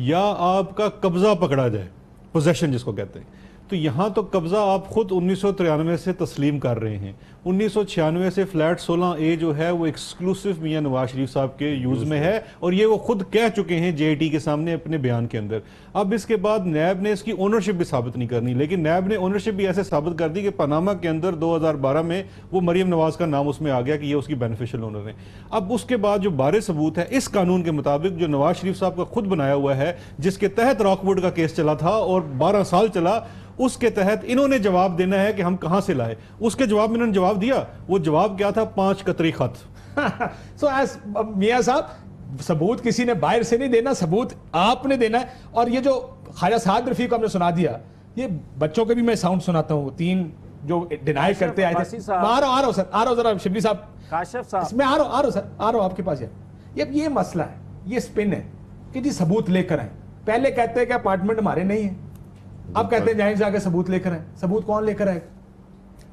या आपका कब्ज़ा पकड़ा जाए, पोजेशन जिसको कहते हैं। तो यहाँ तो कब्ज़ा आप खुद 1993 से तस्लीम कर रहे हैं। 1996 से फ्लैट 16A जो है वो एक्सक्लूसिव मियां नवाज शरीफ साहब के यूज़ में है, और ये वो खुद कह चुके हैं JIT के सामने अपने बयान के अंदर। अब इसके बाद नैब ने इसकी ओनरशिप भी साबित नहीं करनी, लेकिन नैब ने ओनरशिप भी ऐसे साबित कर दी कि पनामा के अंदर 2012 में वो मरियम नवाज का नाम उसमें आ गया कि ये उसकी बेनिफिशियल ओनर है। अब उसके बाद जो बारे सबूत है इस कानून के मुताबिक जो नवाज शरीफ साहब का खुद बनाया हुआ है, जिसके तहत रॉकवुड का केस चला था और 12 साल चला, उसके तहत इन्होंने जवाब देना है कि हम कहां से लाए। उसके जवाब में इन्होंने जवाब दिया, वो जवाब क्या था? 5 कतरी खत। सो एज मियां साहब, सबूत किसी ने बाहर से नहीं देना, सबूत आपने देना है। और ये जो ख्वाजा साद रफीक को हमने सुना दिया, ये बच्चों के भी मैं साउंड सुनाता हूँ, 3 जो डिनाई करते आए थे। आ रहा हूँ सर, आ रहा हूँ जरा शिबली साहब, काशिफ साहब, मैं आ रहा हूँ सर, आ रहा हूँ आपके पास। ये मसला है, ये स्पिन है कि जी सबूत लेकर आए। पहले कहते हैं कि अपार्टमेंट हमारे नहीं है, अब कहते हैं जाए जाके सबूत लेकर आए। सबूत कौन लेकर आएगा?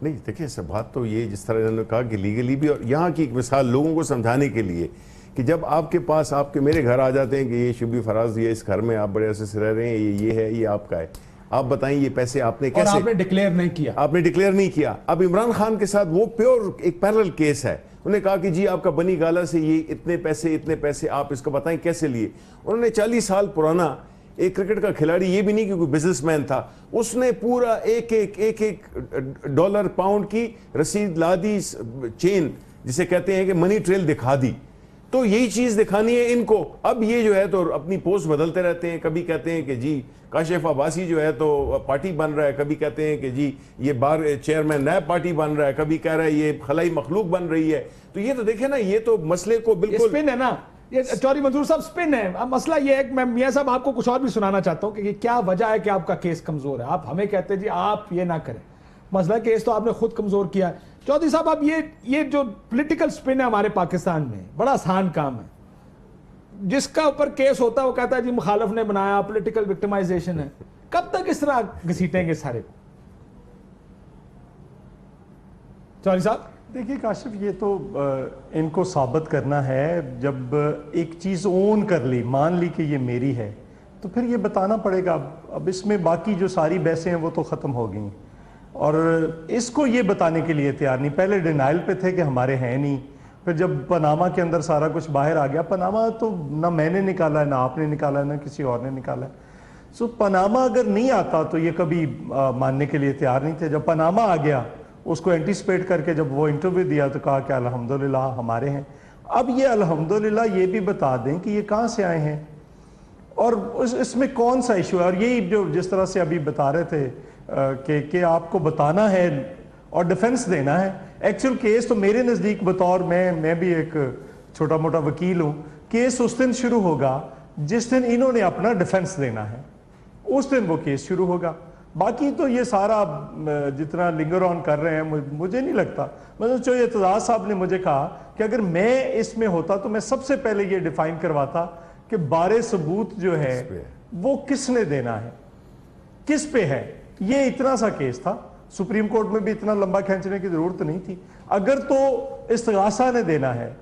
नहीं देखिए, सब बात तो ये जिस तरह इन्होंने कहा कि लीगली भी, और यहाँ की एक मिसाल लोगों को समझाने के लिए कि जब आपके पास आपके मेरे घर आ जाते हैं कि ये शिबली फराज, ये इस घर में आप बड़े अरसे से रह रहे हैं, ये है, ये आपका है, आप बताएं ये पैसे आपने कैसे? और आपने डिक्लेयर नहीं किया। आपने डिक्लेयर नहीं किया। अब इमरान खान के साथ वो प्योर एक पैरेलल केस है। उन्होंने कहा कि जी आपका बनी गाला से ये इतने पैसे आप इसको बताएं कैसे लिए। उन्होंने 40 साल पुराना एक क्रिकेट का खिलाड़ी, ये भी नहीं कि कोई बिजनेसमैन था, उसने पूरा एक डॉलर पाउंड की रसीद ला दी, चेन जिसे कहते हैं कि मनी ट्रेल दिखा दी। तो यही चीज दिखानी है इनको। अब ये जो है तो अपनी पोस्ट बदलते रहते हैं, कभी कहते हैं कि जी काशिफ अब्बासी जो है तो पार्टी बन रहा है, कभी कहते हैं कि जी ये बार चेयरमैन नैब पार्टी बन रहा है, कभी कह रहा है ये खलाई मखलूक बन रही है। तो ये तो देखे ना, ये तो मसले को बिल्कुल स्पिन है ना, ये चौधरी मंजूर साहब स्पिन है। अब मसला ये है कि मैं मियां साहब आपको कुछ और भी सुनाना चाहता हूं कि क्या वजह है कि आपका केस कमजोर है। आप हमें कहते हैं जी आप ये ना करें, मसला केस तो आपने खुद कमजोर किया है। चौधरी साहब अब ये जो पॉलिटिकल स्पिन है हमारे पाकिस्तान में, बड़ा आसान काम है। जिसका ऊपर केस होता है वो कहता है जी मुखालिफ ने बनाया, पॉलिटिकल विक्टिमाइजेशन है। कब तक इस तरह घसीटेंगे सारे को? चौधरी साहब देखिए काशिफ, ये तो इनको साबित करना है। जब एक चीज़ ओन कर ली, मान ली कि ये मेरी है, तो फिर ये बताना पड़ेगा। अब इसमें बाकी जो सारी बहसें हैं वो तो ख़त्म हो गई, और इसको ये बताने के लिए तैयार नहीं। पहले डिनाइल पे थे कि हमारे हैं नहीं, फिर जब पनामा के अंदर सारा कुछ बाहर आ गया, पनामा तो ना मैंने निकाला है, ना आपने निकाला है, ना किसी और ने निकाला है। सो पनामा अगर नहीं आता तो ये कभी मानने के लिए तैयार नहीं थे। जब पनामा आ गया اس کو اینٹیسپیٹ کر کے جب وہ انٹرویو دیا تو کہا کہ الحمدللہ ہمارے ہیں. اب یہ الحمدللہ یہ بھی بتا دیں کہ یہ کہاں سے آئے ہیں اور اس میں کون سا ایشو ہے. اور یہی جو جس طرح سے ابھی بتا رہے تھے کہ آپ کو بتانا ہے اور ڈیفنس دینا ہے. ایکچوئل کیس تو میرے نزدیک بطور میں بھی ایک چھوٹا موٹا وکیل ہوں, کیس اس دن شروع ہوگا جس دن انہوں نے اپنا ڈیفنس دینا ہے, اس دن وہ کیس شروع ہوگا. باقی تو یہ سارا جتنا لنگر آن کر رہے ہیں مجھے نہیں لگتا. مطلب جو اعتزاز صاحب نے مجھے کہا کہ اگر میں اس میں ہوتا تو میں سب سے پہلے یہ ڈیفائن کرواتا کہ بارے ثبوت جو ہے وہ کس نے دینا ہے, کس پہ ہے. یہ اتنا سا کیس تھا, سپریم کورٹ میں بھی اتنا لمبا کھینچنے کی ضرورت نہیں تھی. اگر تو استغاثہ نے دینا ہے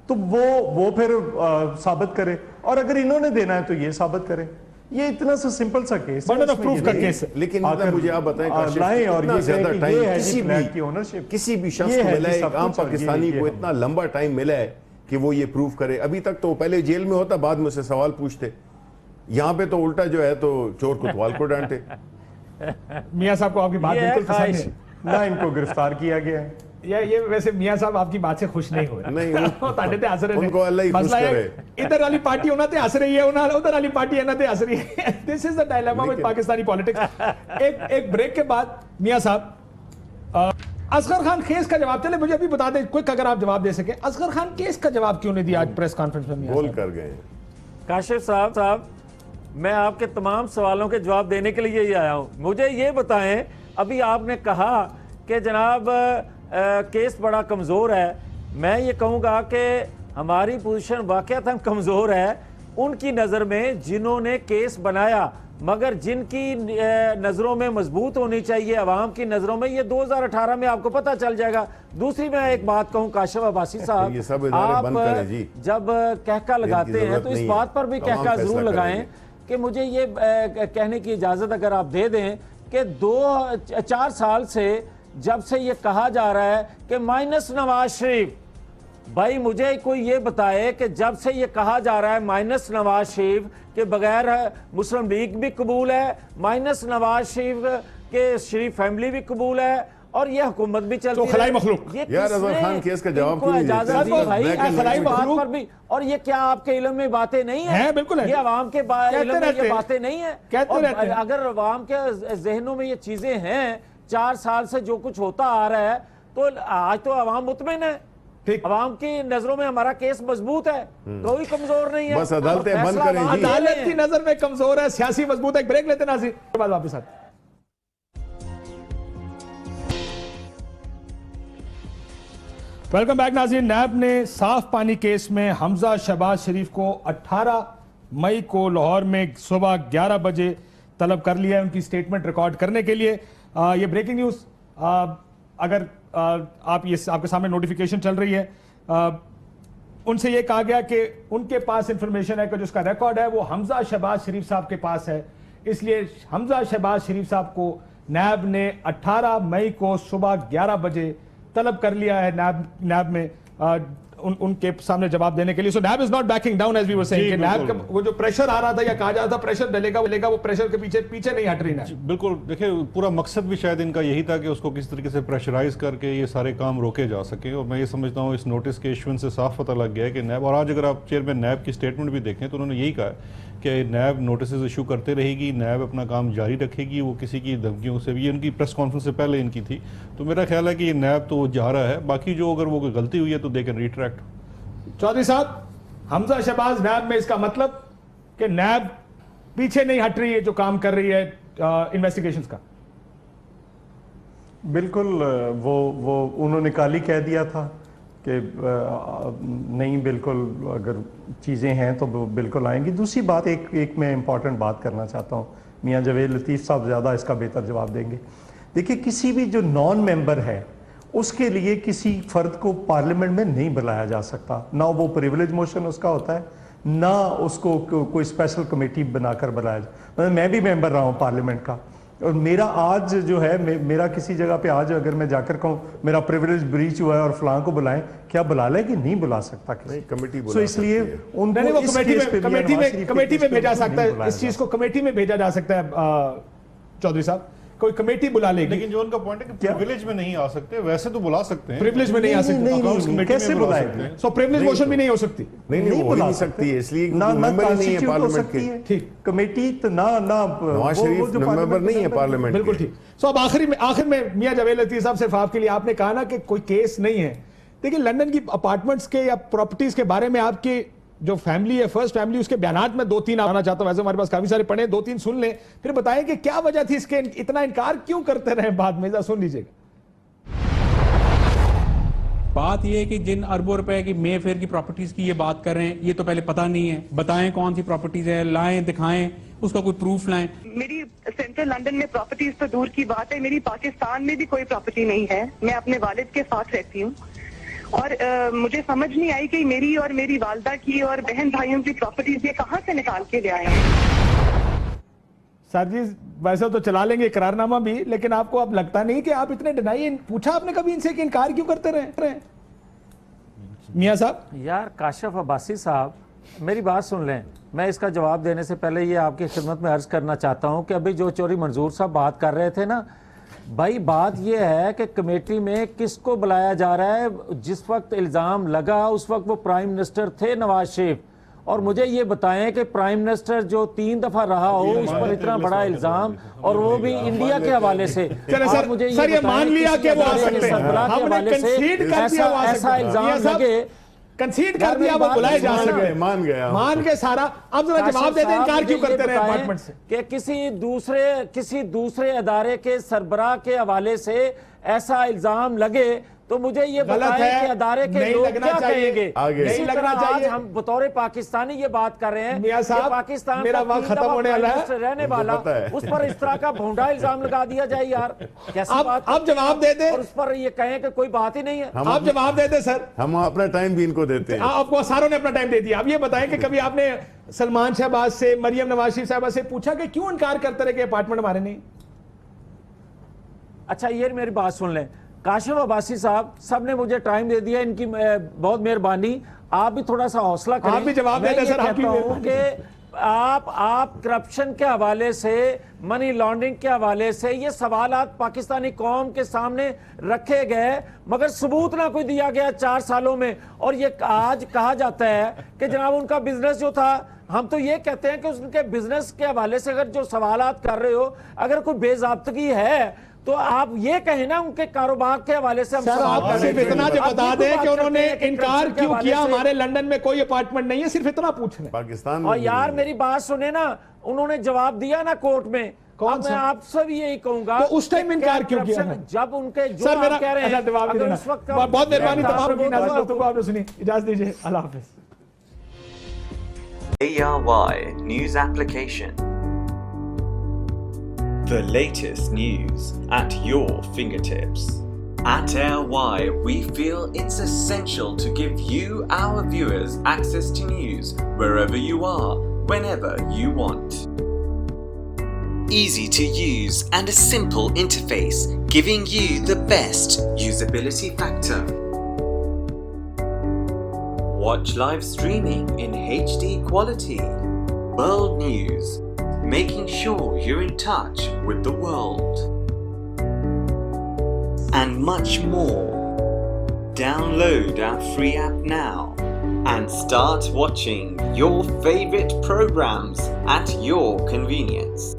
تو وہ پھر ثابت کرے, اور اگر انہوں نے دینا ہے تو یہ ثابت کرے. یہ اتنا سا سمپل سا کیس ہے. لیکن مجھے آپ بتائیں اتنا زیادہ ٹائم کسی بھی شخص کو ملا ہے, ایک عام پاکستانی کو اتنا لمبا ٹائم ملا ہے کہ وہ یہ پروف کرے. ابھی تک تو پہلے جیل میں ہوتا, بعد میں سے سوال پوچھتے. یہاں پہ تو الٹا جو ہے تو چور کوتوال کو ڈانٹے. میاں صاحب کو آپ کی بات بالکل پسند ہے نہ, ان کو گرفتار کیا گیا ہے. یہ ویسے میاں صاحب آپ کی بات سے خوش نہیں ہو رہے. نہیں, ان کو اللہ ہی خوش کرے. ادھر والی پارٹی ہونا تے ہنس رہی ہے, ادھر والی پارٹی ہونا تے ہنس رہی ہے. دس از دا ڈائلیما وتھ پاکستانی پالیٹکس. ایک بریک کے بعد میاں صاحب اصغر خان کیس کا جواب, چلے مجھے ابھی بتا دیں کوئک اگر آپ جواب دے سکیں, اصغر خان کیس کا جواب کیوں نہیں دیا آج پریس کانفرنس میں؟ بول کر گئے. کاشف صاحب میں آپ کے تمام سوالوں کے جواب دینے کے لیے ہی آیا ہوں. مجھے یہ بتائیں, ابھی آپ نے کہا کہ جناب کیس بڑا کمزور ہے. میں یہ کہوں گا کہ ہماری پوزیشن واقعتاً کمزور ہے ان کی نظر میں جنہوں نے کیس بنایا, مگر جن کی نظروں میں مضبوط ہونی چاہیے عوام کی نظروں میں, یہ 2018 میں آپ کو پتہ چل جائے گا. دوسری میں ایک بات کہوں کاشف عباسی صاحب, آپ جب کہکا لگاتے ہیں تو اس بات پر بھی کہکا ضرور لگائیں کہ مجھے یہ کہنے کی اجازت اگر آپ دے دیں کہ 4 سال سے جب سے یہ کہا جا رہا ہے کہ مائنس نواز شریف, بھائی مجھے کوئی یہ بتائے کہ جب سے یہ کہا جا رہا ہے مائنس نواز شریف کے بغیر مسلم لیگ بھی قبول ہے, مائنس نواز شریف کے شریف فیملی بھی قبول ہے, اور یہ حکومت بھی چلتی ہے. خلائی مخلوق یار اظہر خان کیس کا جواب کیوں خلائی مخلوق پر بھی, اور یہ کیا آپ کے علم میں باتیں نہیں ہیں؟ بالکل یہ عوام کے علم میں یہ باتیں نہیں ہیں. اگر عوام کے ذہنوں میں یہ چیزیں ہیں, 4 سال سے جو کچھ ہوتا آ رہا ہے, تو آج تو عوام مطمئن ہے. عوام کی نظروں میں ہمارا کیس مضبوط ہے, کوئی کمزور نہیں ہے. بس عدالتیں بند کریں جی. عدالت کی نظر میں کمزور ہے, سیاسی مضبوط ہے. ایک بریک لیتے ہیں ناظرین, کے بعد واپس آتے ہیں. ویلکم بیک ناظرین. نیب نے صاف پانی کیس میں حمزہ شہباز شریف کو 18 مئی کو لاہور میں صبح 11 بجے طلب کر لیا ہے ان کی سٹیٹمنٹ ریکارڈ کرنے کے لیے. یہ بریکنگ نیوز, اگر آپ کے سامنے نوٹیفیکیشن چل رہی ہے, ان سے یہ کہا گیا کہ ان کے پاس انفارمیشن ہے کہ جو اس کا ریکارڈ ہے وہ حمزہ شہباز شریف صاحب کے پاس ہے, اس لیے حمزہ شہباز شریف صاحب کو نیب نے 18 مئی کو صبح 11 بجے طلب کر لیا ہے نیب میں ان کے سامنے جواب دینے کے لیے. So NAB is not backing down as we were seeing کہ نیب کا وہ جو پریشر آ رہا تھا یا کہا جا رہا تھا پریشر ڈلے گا, وہ پریشر کے پیچھے نہیں ہٹ رہی نا. بالکل, دیکھیں پورا مقصد بھی شاید ان کا یہی تھا کہ اس کو کس طریقے سے پریشرائز کر کے یہ سارے کام روکے جا سکیں. اور میں یہ سمجھتا ہوں اس نوٹس کے ایشوئنس سے صاف پتہ لگ گیا ہے کہ نیب, اور آج اگر آپ چیئرمین نیب کی سٹیٹمنٹ بھی دیکھیں تو انہوں نے یہی کہا ہے کہ نیب نوٹسز ایشو کرتے رہے گی, نیب اپنا کام جاری رکھے گی, وہ کسی کی دھمکیوں سے بھی, یہ ان کی پریس کانفرنس سے پہلے ان کی تھی. تو میرا خیال ہے کہ یہ نیب تو جا رہا ہے, باقی جو اگر وہ کوئی غلطی ہوئی ہے تو دے کین ریٹریکٹ. چودھری صاحب, حمزہ شہباز نیب میں, اس کا مطلب کہ نیب پیچھے نہیں ہٹ رہی ہے جو کام کر رہی ہے انویسٹیگیشنز کا. بالکل, وہ انہوں نے کال ہی کہہ دیا تھا کہ نہیں, بالکل اگر چیزیں ہیں تو بالکل آئیں گی. دوسری بات, ایک میں امپورٹنٹ بات کرنا چاہتا ہوں, میاں جاوید لطیف صاحب زیادہ اس کا بہتر جواب دیں گے. دیکھیں, کسی بھی جو نان ممبر ہے اس کے لیے کسی فرد کو پارلیمنٹ میں نہیں بلایا جا سکتا, نہ وہ پریولیج موشن اس کا ہوتا ہے, نہ اس کو کوئی اسپیشل کمیٹی بنا کر بلایا جائے. میں بھی ممبر رہا ہوں پارلیمنٹ کا, اور میرا آج جو ہے, میرا کسی جگہ پہ آج اگر میں جا کر کہوں میرا پریولیج بریچ ہوا ہے اور فلاں کو بلائیں, کیا بلا لے کہ نہیں بلا سکتا کسی. سو اس لیے ان کو کمیٹی میں بھیجا سکتا ہے, اس چیز کو کمیٹی میں بھیجا جا سکتا ہے. چودھری صاحب, कोई कमेटी बुला लेगी। लेकिन जो उनका पॉइंट है कि प्रिविलेज में नहीं आ सकते, वैसे तो बुला सकते हैं, प्रिविलेज में नहीं आ सकते, नहीं, कैसे बुलाएंगे? सो प्रिविलेज मोशन भी नहीं हो सकती। नहीं हो नहीं सकती है, इसलिए ना मेंबर नहीं है हो पार्लियामेंट सकती के। है ठीक, कमेटी तो ना नवाज शरीफ मेंबर नहीं है पार्लियामेंट। बिल्कुल ठीक। सो अब आखिर में मियां जावेद लतीफ साहब, सिर्फ आपके लिए, आपने कहा ना कि कोई केस नहीं है। देखिए लंदन की अपार्टमेंट्स के या प्रॉपर्टीज के बारे में आपकी जो फैमिली है, फर्स्ट फैमिली, उसके बयानात में 2-3 आना चाहता हूं। वैसे हमारे पास काफी सारे पढ़े, 2-3 सुन लें, फिर बताएं कि क्या वजह थी इसके, इतना इनकार क्यों करते रहे बाद में, सुन लीजिएगा। बात यह है कि जिन अरबों रुपए की मे फेयर की प्रॉपर्टीज की ये बात कर रहे हैं, ये तो पहले पता नहीं है। बताएं कौन सी प्रॉपर्टीज है, लाएं, दिखाएं, उसका कोई प्रूफ लाएं। मेरी सेंट्रल लंदन में प्रॉपर्टीज तो दूर की बात है, मेरी पाकिस्तान में भी कोई प्रॉपर्टी नहीं है। मैं अपने वालिद के साथ रहती हूँ और मुझे समझ नहीं आई कि मेरी और मेरी वालदा की और बहन भाइयों की प्रॉपर्टीज ये कहाँ से निकाल के ले आए हैं। सर जी वैसे तो चला लेंगे इकरारनामा भी, लेकिन आपको अब लगता नहीं कि आप इतने डिनाई, पूछा आपने कभी इनसे कि इनकार क्यों करते रहे मियां साहब? यार काशिफ अब्बासी साहब, मेरी बात सुन लें। मैं इसका जवाब देने से पहले ये आपकी खिदमत में अर्ज करना चाहता हूं कि अभी जो चौधरी मंजूर साहब बात कर रहे थे ना भाई, बात यह है कि कमेटी में किसको बुलाया जा रहा है। जिस वक्त इल्ज़ाम लगा उस वक्त वो प्राइम मिनिस्टर थे नवाज शरीफ, और मुझे ये बताएं कि प्राइम मिनिस्टर जो 3 दफा रहा हो उस पर इतना बड़ा इल्जाम, और वो भी इंडिया के हवाले से। चले सर, मुझे सर ये मान लिया कि वो आ सकते हैं, हमने कंसीड कर दिया वो आ सकते हैं। ऐसा इल्जाम लगे, कंसीड कर दिया वो बुलाए जा सकते हैं, मान गया, मान के सारा। अब जरा जवाब दे दें, इनकार क्यों करते रहे अपार्टमेंट से? कि किसी दूसरे अदारे के सरबराह के हवाले से ऐसा इल्जाम लगे तो मुझे ये बताएं कि अदारे के लोग क्या कहेंगे। नहीं लगना चाहिए। हम बतौर पाकिस्तानी ये बात कर रहे हैं मियां साहब, पाकिस्तान मेरा वक्त खत्म होने वाला है, रहने वाला, उस पर इस तरह का भोंडा इल्जाम लगा दिया जाए यार, कैसी बात। आप जवाब दे दें और उस पर ये कहें कि कोई बात ही नहीं है। आप जवाब दे दें सर, हम अपना टाइम भी इनको देते हैं। आपको सारों ने अपना टाइम दे दिया। अब ये बताएं कि कभी आपने सलमान शहबाज से, मरियम नवाज शरीफ साहबा से पूछा कि क्यों इनकार करते रहे कि अपार्टमेंट हमारे नहीं? अच्छा ये मेरी बात सुन लें, काशिफ अब्बासी साहब, सब ने मुझे टाइम दे दिया, इनकी बहुत मेहरबानी। आप भी थोड़ा सा हौसला करें। आप भी जवाब दे दें सर, कहता हूं कि आप करप्शन के हवाले से, मनी लॉन्ड्रिंग के हवाले से ये सवालात पाकिस्तानी कौम के सामने रखे गए, मगर सबूत ना कोई दिया गया 4 सालों में। और ये आज कहा जाता है कि जनाब उनका बिजनेस जो था, हम तो ये कहते हैं कि उनके बिजनेस के हवाले से अगर जो सवालात कर रहे हो, अगर कोई बेज़ाब्तगी है तो आप ये कहें ना उनके कारोबार के हवाले से। सर आप सिर्फ इतना जो बता दें कि उन्होंने इनकार क्यों किया, हमारे लंदन में कोई अपार्टमेंट नहीं है, सिर्फ इतना पूछ रहे हैं। पाकिस्तान और यार मेरी बात सुने ना, उन्होंने जवाब दिया ना कोर्ट में। कौन मैं आपसे भी यही कहूंगा, तो उस टाइम इनकार क्यों किया? जब उनके जो सर मेरा कह रहे हैं, अगर उस वक्त बहुत मेहरबानी तमाम दोस्तों को आपने सुनी, इजाजत दीजिए, अल्लाह हाफिज। ARY News Application. The latest news at your fingertips. At ARY, we feel it's essential to give you, our viewers, access to news wherever you are, whenever you want. Easy to use and a simple interface, giving you the best usability factor. Watch live streaming in HD quality. World news, making sure you're in touch with the world. And much more. Download our free app now and start watching your favorite programs at your convenience.